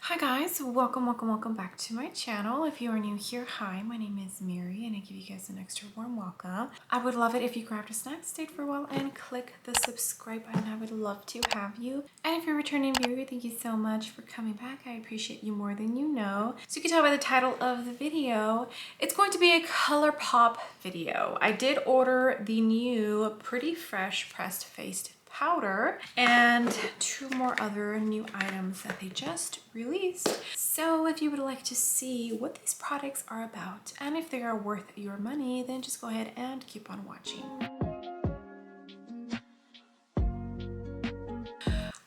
Hi guys, welcome back to my channel. If you are new here, hi, my name is Mary and I give you guys an extra warm welcome. I would love it if you grabbed a snack, stayed for a while, and click the subscribe button. I would love to have you. And if you're a returning viewer, thank you so much for coming back. I appreciate you more than you know. So you can tell by the title of the video, it's going to be a Colourpop video. I did order the new Pretty Fresh pressed face powder and two more other new items that they just released. So if you would like to see what these products are about and if they are worth your money, then just go ahead and keep on watching.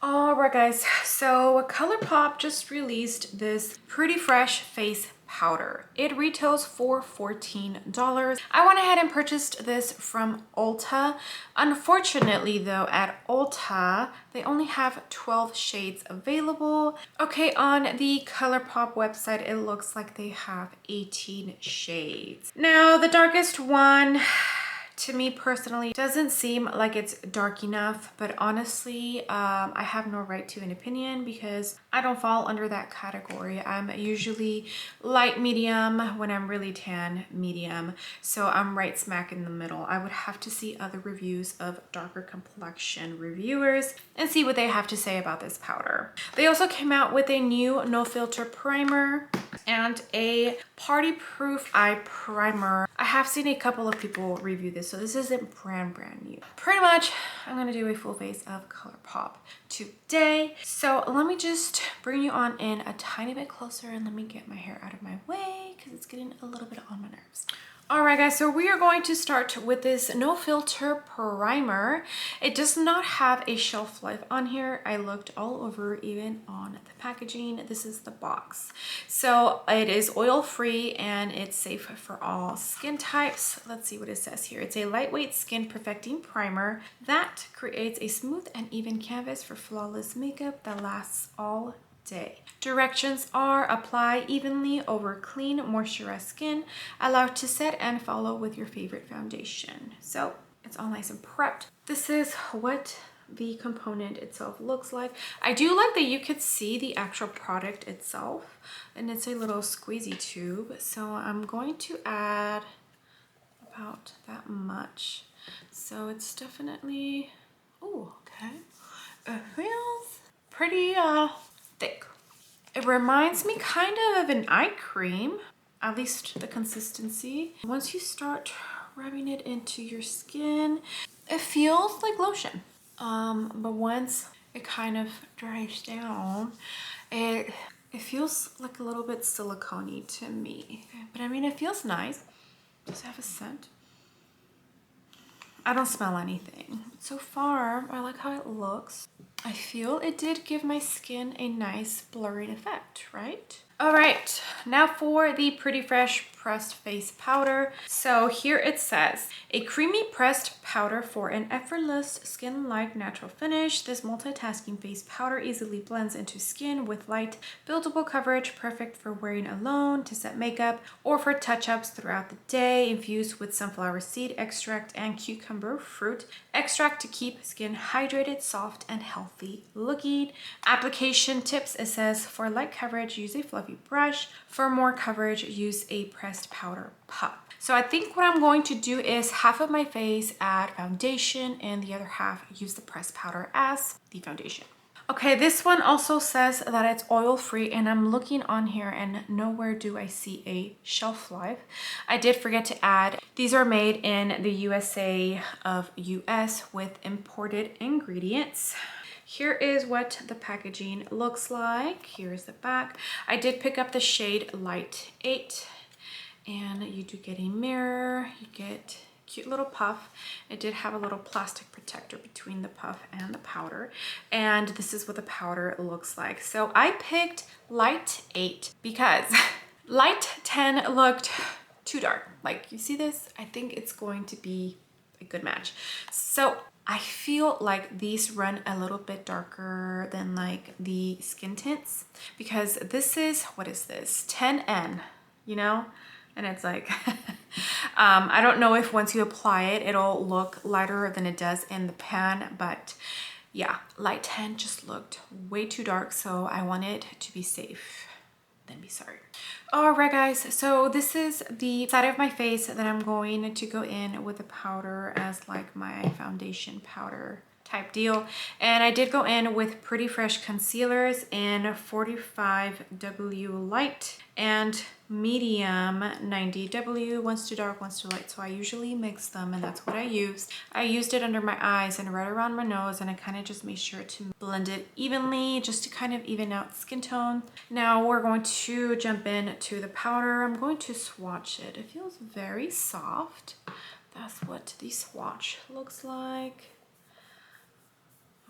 Alright guys, so Colourpop just released this Pretty Fresh face powder. It retails for $14. I went ahead and purchased this from Ulta. Unfortunately though, at Ulta, they only have 12 shades available. Okay, on the Colourpop website, it looks like they have 18 shades. Now, the darkest one, to me personally, doesn't seem like it's dark enough, but honestly, I have no right to an opinion because I don't fall under that category. I'm usually light medium, when I'm really tan, medium. So I'm right smack in the middle. I would have to see other reviews of darker complexion reviewers and see what they have to say about this powder. They also came out with a new no filter primer and a party proof eye primer. I have seen a couple of people review this, so this isn't brand new. Pretty much, I'm gonna do a full face of Colourpop today. So let me just bring you on in a tiny bit closer and let me get my hair out of my way because it's getting a little bit on my nerves. All right guys, so we are going to start with this no filter primer. It does not have a shelf life on here. I looked all over, even on the packaging. This is the box. So it is oil free and it's safe for all skin types. Let's see what it says here. It's a lightweight skin perfecting primer that creates a smooth and even canvas for flawless makeup that lasts all day. Directions are: apply evenly over clean, moisturized skin, allow to set and follow with your favorite foundation. So it's all nice and prepped. This is what the component itself looks like. I do like that you could see the actual product itself, and it's a little squeezy tube. So I'm going to add about that much. So it's definitely, oh, okay. It feels pretty thick. It reminds me kind of an eye cream, at least the consistency. Once you start rubbing it into your skin, it feels like lotion. But once it kind of dries down, it feels like a little bit silicone-y to me. But I mean, it feels nice. Does it have a scent? I don't smell anything. So far, I like how it looks. I feel it did give my skin a nice blurring effect, right? All right, now for the Pretty Fresh pressed face powder. So here it says, a creamy pressed powder for an effortless skin-like natural finish. This multitasking face powder easily blends into skin with light, buildable coverage, perfect for wearing alone, to set makeup, or for touch-ups throughout the day. Infused with sunflower seed extract and cucumber fruit extract to keep skin hydrated, soft, and healthy looking. Application tips, it says, for light coverage, use a fluffy brush. For more coverage, use a pressed powder puff. So I think what I'm going to do is half of my face add foundation and the other half use the pressed powder as the foundation. Okay, this one also says that it's oil free, and I'm looking on here and nowhere do I see a shelf life. I did forget to add, these are made in the USA of US with imported ingredients. Here is what the packaging looks like. Here's the back. I did pick up the shade Light 8, and you do get a mirror, you get cute little puff. It did have a little plastic protector between the puff and the powder, and this is what the powder looks like. So I picked Light 8 because Light 10 looked too dark. Like, you see this? I think it's going to be a good match. So I feel like these run a little bit darker than like the skin tints, because this is, what is this? 10N, you know? And it's like, I don't know if once you apply it, it'll look lighter than it does in the pan, but yeah, light tan just looked way too dark, so I wanted to be safe than be sorry. All right, guys, so this is the side of my face that I'm going to go in with the powder as like my foundation powder type deal. And I did go in with Pretty Fresh concealers in 45W light and medium 90W, one's too dark, one's too light. So I usually mix them, and that's what I used. I used it under my eyes and right around my nose, and I kind of just made sure to blend it evenly just to kind of even out skin tone. Now we're going to jump in to the powder. I'm going to swatch it. It feels very soft. That's what the swatch looks like.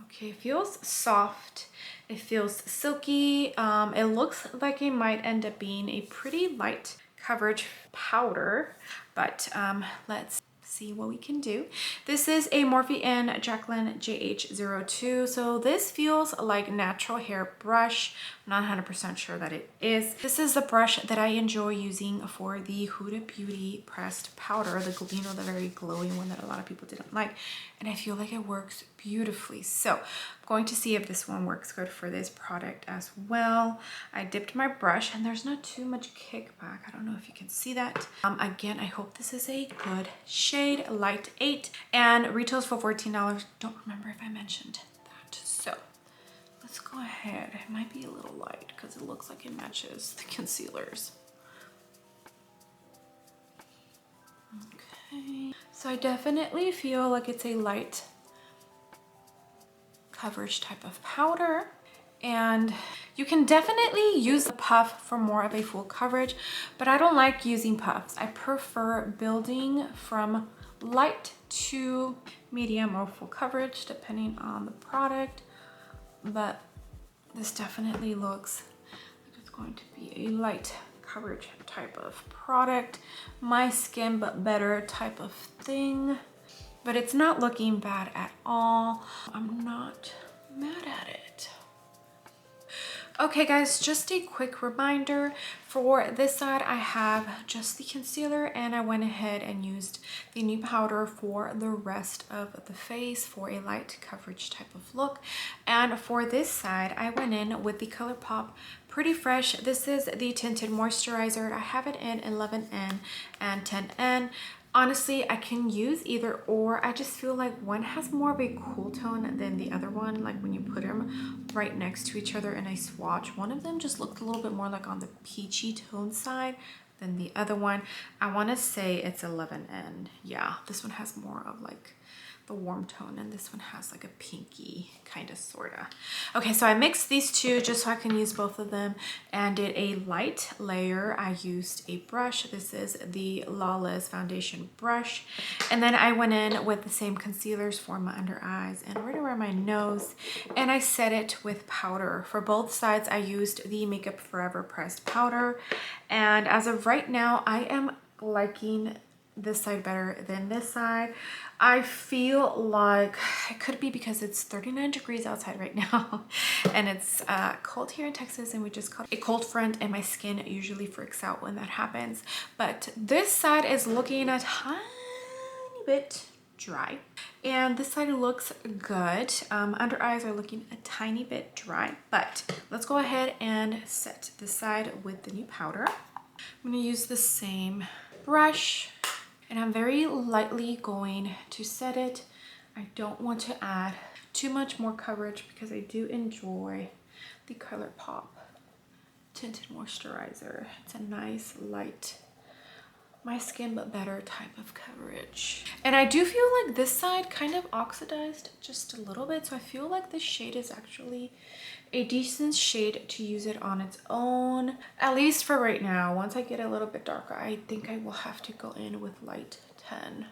Okay, it feels soft. It feels silky. It looks like it might end up being a pretty light coverage powder, but let's see what we can do. This is a Morphe and Jaclyn JH02. So this feels like natural hair brush. I'm not 100% sure that it is. This is the brush that I enjoy using for the Huda Beauty pressed powder, the the very glowy one that a lot of people didn't like, and I feel like it works beautifully. So I'm going to see if this one works good for this product as well. I dipped my brush and there's not too much kickback. I don't know if you can see that. Again, I hope this is a good shade, light 8, and retails for $14. Don't remember if I mentioned that. So let's go ahead. It might be a little light because it looks like it matches the concealers. Okay, so I definitely feel like it's a light coverage type of powder, and you can definitely use a puff for more of a full coverage, but I don't like using puffs. I prefer building from light to medium or full coverage depending on the product, but this definitely looks like it's going to be a light coverage type of product, my skin but better type of thing. But it's not looking bad at all. I'm not mad at it. Okay guys, just a quick reminder, for this side I have just the concealer, and I went ahead and used the new powder for the rest of the face for a light coverage type of look. And for this side I went in with the Colourpop Pretty Fresh. This is the tinted moisturizer. I have it in 11N and 10N. Honestly, I can use either or. I just feel like one has more of a cool tone than the other one. Like when you put them right next to each other in a swatch, one of them just looked a little bit more like on the peachy tone side than the other one. I want to say it's 11N. Yeah, this one has more of like the warm tone, and this one has like a pinky kind of sorta. Okay, so I mixed these two just so I can use both of them and did a light layer. I used a brush. This is the Lawless foundation brush, and then I went in with the same concealers for my under eyes and right around my nose, and I set it with powder. For both sides I used the Makeup Forever pressed powder, and as of right now I am liking this side better than this side. I feel like it could be because it's 39 degrees outside right now and it's cold here in Texas, and we just got a cold front and my skin usually freaks out when that happens. But this side is looking a tiny bit dry and this side looks good. Under eyes are looking a tiny bit dry, but let's go ahead and set this side with the new powder. I'm going to use the same brush, and I'm very lightly going to set it. I don't want to add too much more coverage because I do enjoy the Colourpop tinted moisturizer. It's a nice light, my skin but better type of coverage. And I do feel like this side kind of oxidized just a little bit, so I feel like this shade is actually a decent shade to use it on its own, at least for right now. Once I get a little bit darker, I think I will have to go in with light 10.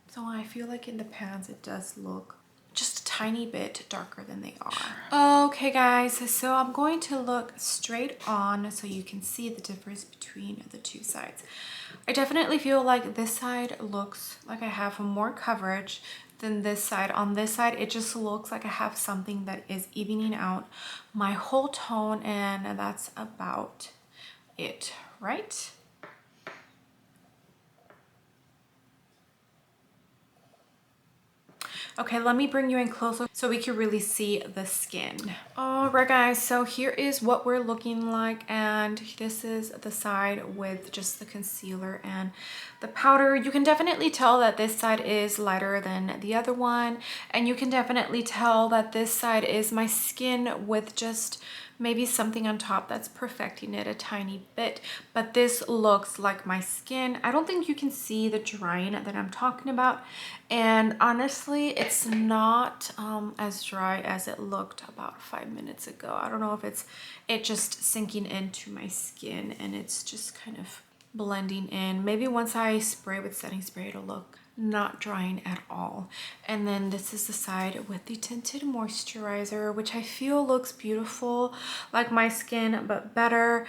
So I feel like in the pans it does look just a tiny bit darker than they are. Okay guys, so I'm going to look straight on so you can see the difference between the two sides. I definitely feel like this side looks like I have more coverage than this side. On this side it just looks like I have something that is evening out my whole tone, and that's about it, right? Okay, let me bring you in closer so we can really see the skin. All right, guys, so here is what we're looking like, and this is the side with just the concealer and the powder. You can definitely tell that this side is lighter than the other one, and you can definitely tell that this side is my skin with just maybe something on top that's perfecting it a tiny bit, but this looks like my skin. I don't think you can see the drying that I'm talking about, and honestly it's not as dry as it looked about 5 minutes ago. I don't know if it's just sinking into my skin and it's just kind of blending in. Maybe once I spray with setting spray it'll look not drying at all. And then this is the side with the tinted moisturizer, which I feel looks beautiful, like my skin but better.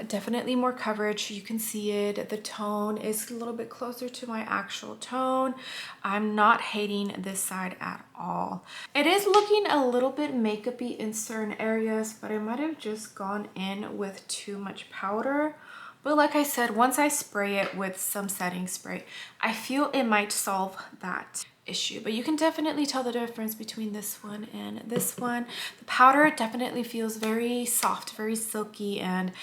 Definitely more coverage, you can see it. The tone is a little bit closer to my actual tone. I'm not hating this side at all. It is looking a little bit makeup-y in certain areas, but I might have just gone in with too much powder. But like I said, once I spray it with some setting spray, I feel it might solve that issue. But you can definitely tell the difference between this one and this one. The powder definitely feels very soft, very silky, and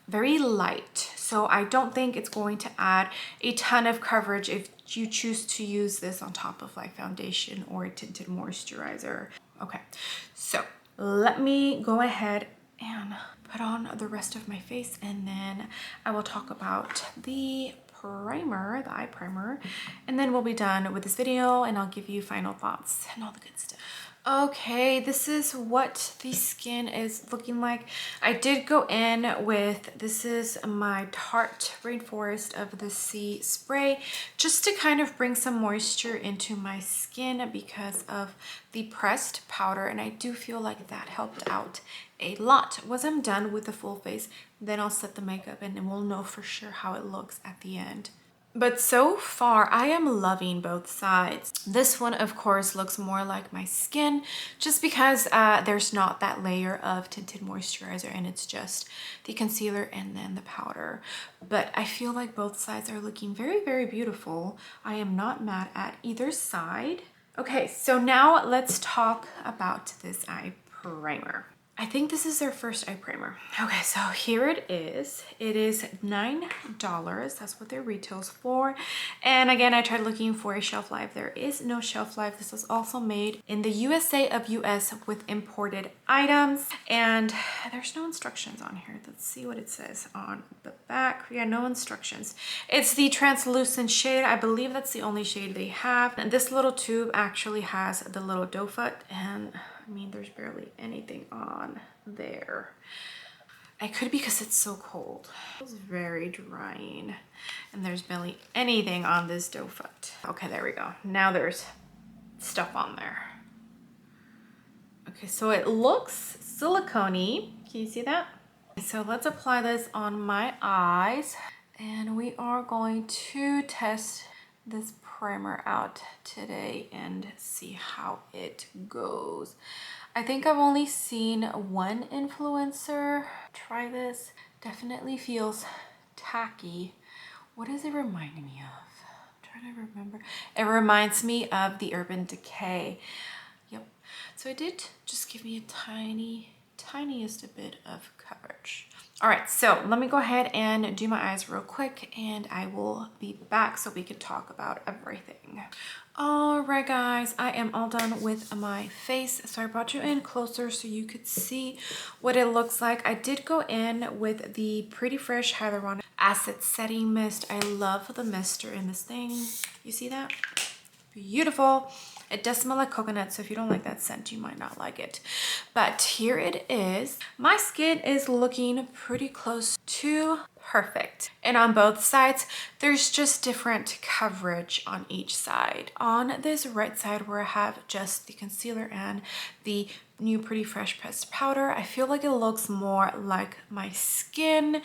very light. So I don't think it's going to add a ton of coverage if you choose to use this on top of like foundation or a tinted moisturizer. Okay, so let me go ahead and put on the rest of my face, and then I will talk about the primer, the eye primer, and then we'll be done with this video and I'll give you final thoughts and all the good stuff. Okay, this is what the skin is looking like. I did go in with, this is my Tarte Rainforest of the Sea spray, just to kind of bring some moisture into my skin because of the pressed powder, and I do feel like that helped out a lot. Once I'm done with the full face, then I'll set the makeup in and we'll know for sure how it looks at the end. But so far, I am loving both sides. This one, of course, looks more like my skin just because there's not that layer of tinted moisturizer and it's just the concealer and then the powder. But I feel like both sides are looking very, very beautiful. I am not mad at either side. Okay, so now let's talk about this eye primer. I think this is their first eye primer. Okay, so here it is. It is $9. That's what their retails for. And again, I tried looking for a shelf life. There is no shelf life. This was also made in the USA of US with imported items. And there's no instructions on here. Let's see what it says on the back. Yeah, no instructions. It's the translucent shade. I believe that's the only shade they have. And this little tube actually has the little doe foot, and I mean, there's barely anything on there. It could be because it's so cold. It's very drying, and there's barely anything on this doe foot. Okay, there we go. Now there's stuff on there. Okay, so it looks silicone-y. Can you see that? So let's apply this on my eyes, and we are going to test this primer out today and see how it goes. I think I've only seen one influencer try this. Definitely feels tacky. What does it remind me of? I'm trying to remember. It reminds me of the Urban Decay. Yep. So it did just give me a tiniest bit of coverage. All right, so let me go ahead and do my eyes real quick and I will be back so we can talk about everything. All right, guys, I am all done with my face. So I brought you in closer so you could see what it looks like. I did go in with the Pretty Fresh Hyaluronic Acid Setting Mist. I love the mister in this thing. You see that? Beautiful. It does smell like coconut, so if you don't like that scent, you might not like it. But here it is. My skin is looking pretty close to perfect. And on both sides, there's just different coverage on each side. On this right side where I have just the concealer and the new Pretty Fresh pressed powder, I feel like it looks more like my skin.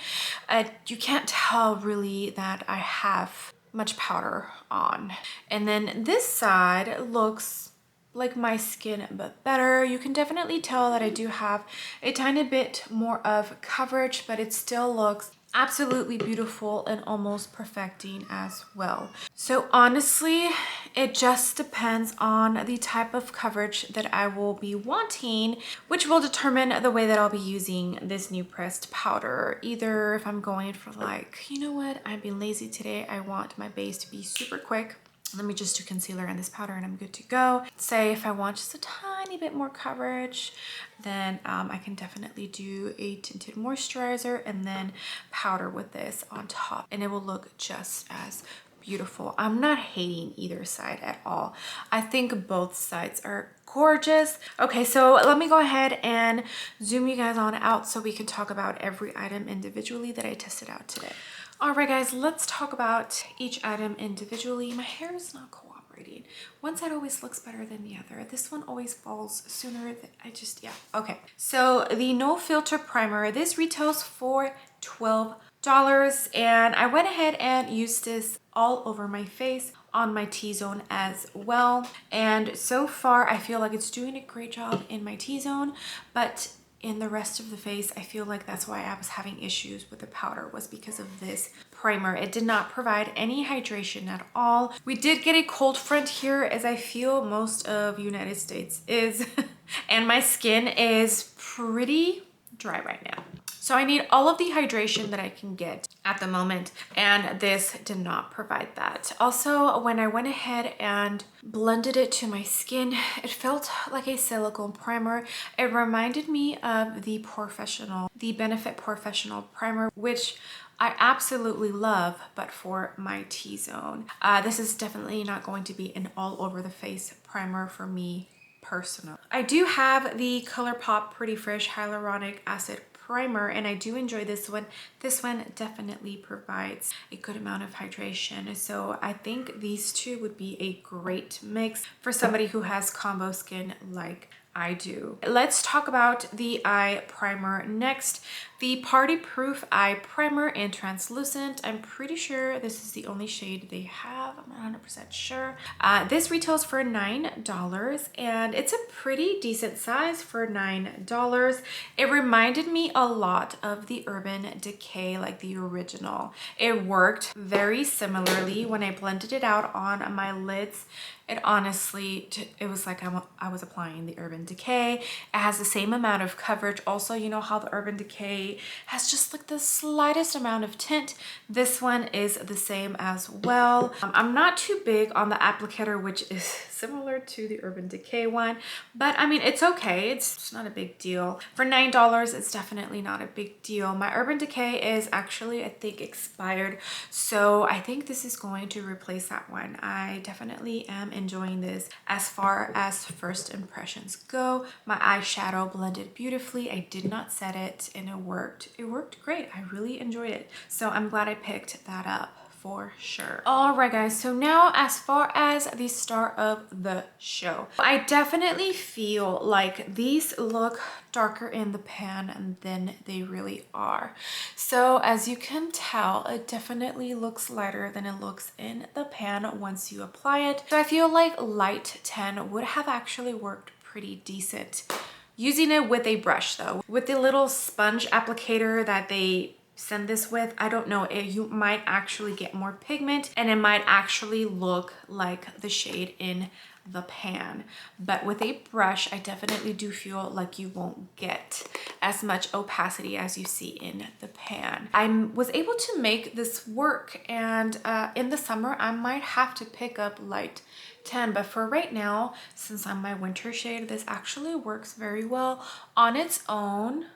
You can't tell really that I have much powder on. And then this side looks like my skin but better. You can definitely tell that I do have a tiny bit more of coverage, but it still looks absolutely beautiful and almost perfecting as well. So honestly, It just depends on the type of coverage that I will be wanting, which will determine the way that I'll be using this new pressed powder. Either if I'm going for like, you know what, I've been lazy today, I want my base to be super quick, let me just do concealer and this powder and I'm good to go. Say if I want just a tiny bit more coverage, then I can definitely do a tinted moisturizer and then powder with this on top, and it will look just as beautiful. I'm not hating either side at all. I think both sides are gorgeous. Okay, so let me go ahead and zoom you guys on out so we can talk about every item individually that I tested out today. All right, guys, let's talk about each item individually. My hair is not cooperating. One side always looks better than the other. This one always falls sooner than yeah. Okay, so the No Filter Primer, this retails for $12. And I went ahead and used this all over my face, on my T-zone as well. And so far, I feel like it's doing a great job in my T-zone, but in the rest of the face, I feel like that's why I was having issues with the powder, was because of this primer. It did not provide any hydration at all. We did get a cold front here, as I feel most of United States is, and my skin is pretty dry right now. So I need all of the hydration that I can get at the moment, and this did not provide that. Also, when I went ahead and blended it to my skin, it felt like a silicone primer. It reminded me of the Benefit Professional primer, which I absolutely love, but for my T-zone. This is definitely not going to be an all over the face primer for me personally. I do have the Colourpop Pretty Fresh Hyaluronic Acid primer, and I do enjoy this one. This one definitely provides a good amount of hydration, so I think these two would be a great mix for somebody who has combo skin like I do. Let's talk about the eye primer next. The Party Proof Eye Primer in Translucent. I'm pretty sure this is the only shade they have. I'm not 100% sure. This retails for $9, and it's a pretty decent size for $9. It reminded me a lot of the Urban Decay, like the original. It worked very similarly when I blended it out on my lids. It honestly, it was like I was applying the Urban Decay. It has the same amount of coverage. Also, you know how the Urban Decay has just like the slightest amount of tint. This one is the same as well. I'm not too big on the applicator, which is similar to the Urban Decay one, but I mean, it's okay. It's not a big deal. For $9, it's definitely not a big deal. My Urban Decay is actually, I think, expired, so I think this is going to replace that one. I definitely am enjoying this as far as first impressions go. My eyeshadow blended beautifully. I did not set it, and it worked. It worked great. I really enjoyed it, so I'm glad I picked that up for sure. All right, guys, so now as far as the star of the show, I definitely feel like these look darker in the pan than they really are. So as you can tell, it definitely looks lighter than it looks in the pan once you apply it. So I feel like light 10 would have actually worked pretty decent. Using it with a brush though, with the little sponge applicator that they send this with, I don't know, you might actually get more pigment and it might actually look like the shade in the pan. But with a brush, I definitely do feel like you won't get as much opacity as you see in the pan. I was able to make this work, and in the summer I might have to pick up light 10, but for right now, since I'm my winter shade, this actually works very well on its own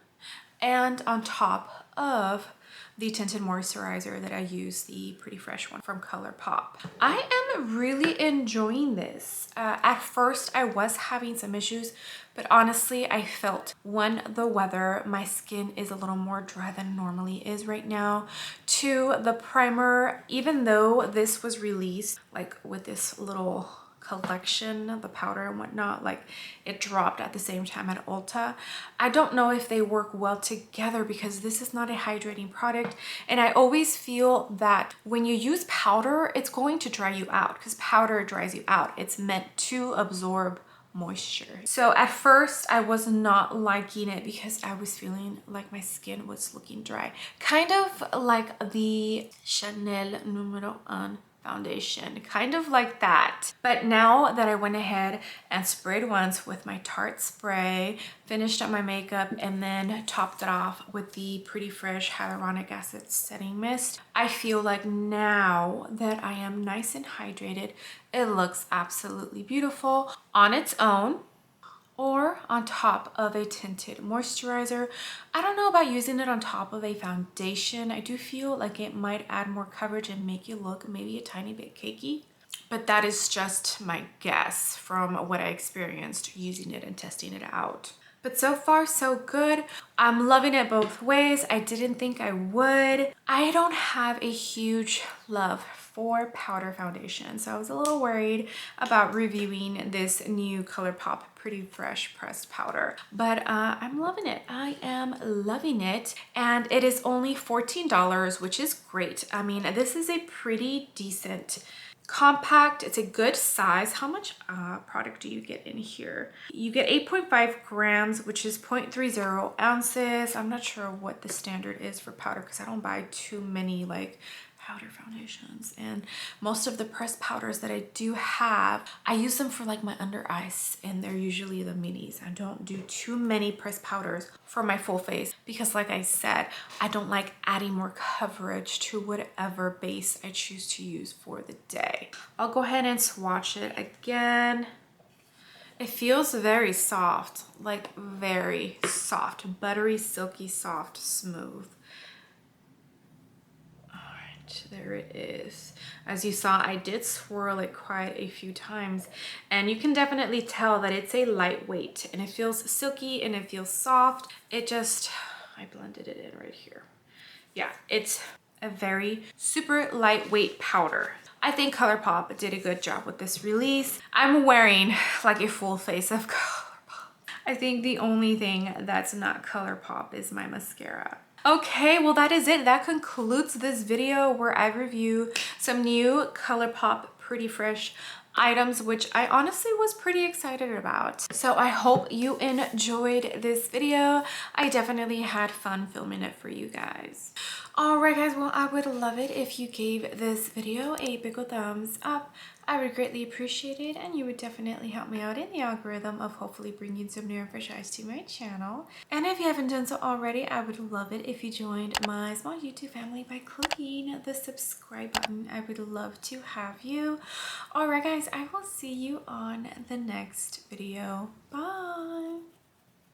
and on top of the tinted moisturizer that I use, the Pretty Fresh one from Colourpop. I am really enjoying this. At first, I was having some issues, but honestly, I felt, one, the weather, my skin is a little more dry than it normally is right now. Two, the primer, even though this was released like with this little collection, the powder and whatnot, like it dropped at the same time at Ulta. I don't know if they work well together because this is not a hydrating product, and I always feel that when you use powder, it's going to dry you out because powder dries you out. It's meant to absorb moisture. So at first I was not liking it because I was feeling like my skin was looking dry, kind of like the Chanel Numero 1 foundation, kind of like that. But now that I went ahead and sprayed once with my Tarte spray, finished up my makeup, and then topped it off with the Pretty Fresh Hyaluronic Acid Setting Mist, I feel like now that I am nice and hydrated, it looks absolutely beautiful on its own or on top of a tinted moisturizer. I don't know about using it on top of a foundation. I do feel like it might add more coverage and make you look maybe a tiny bit cakey, but that is just my guess from what I experienced using it and testing it out. But so far so good. I'm loving it both ways. I didn't think I would. I don't have a huge love for powder foundation, so I was a little worried about reviewing this new Colourpop Pretty Fresh pressed powder, but I'm loving it. I am loving it, and it is only $14, which is great. I mean, this is a pretty decent compact. It's a good size. How much product do you get in here? You get 8.5 grams, which is 0.30 ounces. I'm not sure what the standard is for powder because I don't buy too many like powder foundations, and most of the pressed powders that I do have, I use them for like my under eyes, and they're usually the minis. I don't do too many pressed powders for my full face because, like I said, I don't like adding more coverage to whatever base I choose to use for the day. I'll go ahead and swatch it again. It feels very soft, like very soft, buttery, silky, soft, smooth. There it is. As you saw, I did swirl it quite a few times, and you can definitely tell that it's a lightweight, and it feels silky and it feels soft. It just, I blended it in right here. Yeah, it's a very super lightweight powder. I think Colourpop did a good job with this release. I'm wearing like a full face of Colourpop. I think the only thing that's not Colourpop is my mascara. Okay, well that is it. That concludes this video where I review some new Colourpop Pretty Fresh items, which I honestly was pretty excited about. So I hope you enjoyed this video. I definitely had fun filming it for you guys. All right, guys, well, I would love it if you gave this video a big ol' thumbs up. I would greatly appreciate it, and you would definitely help me out in the algorithm of hopefully bringing some new and fresh eyes to my channel. And if you haven't done so already, I would love it if you joined my small YouTube family by clicking the subscribe button. I would love to have you. All right, guys, I will see you on the next video. Bye.